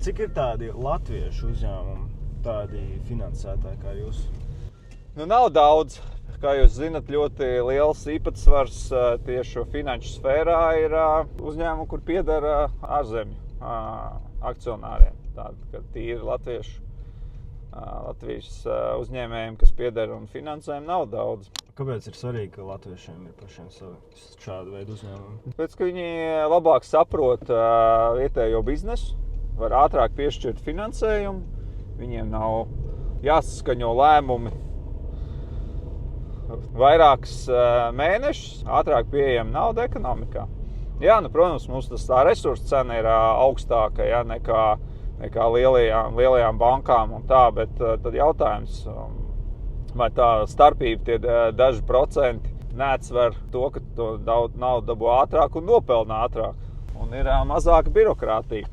Cik ir tādi latviešu uzņēmumi, tādi finansētāji kā jūs? Nu, nav daudz. Kā jūs zinat, ļoti liels īpatsvars tieši finanšu sfērā ir uzņēmumi, kur pieder ārzemju akcionāriem. Tātad tīri Latvijas uzņēmējiem, kas pieder un finansējumu nav daudz. Kāpēc ir svarīgi, ka latviešiem ir pašiem savi šādu veidu uzņēmumi? Tāpēc, ka viņi labāk saprot vietējo biznesu, var ātrāk piešķirt finansējumu, viņiem nav jāsaskaņo lēmumi vairākus mēnešus, ātrāk pieejama nauda ekonomikā. Jā, nu, protams, mums tā resursu cena ir augstāka nekā lielajām bankām un tā, bet tad jautājums, vai tā starpība tie daži procenti neatsver to, ka to naudu dabū ātrāk un nopelna ātrāk. Un ir mazāka birokrātija.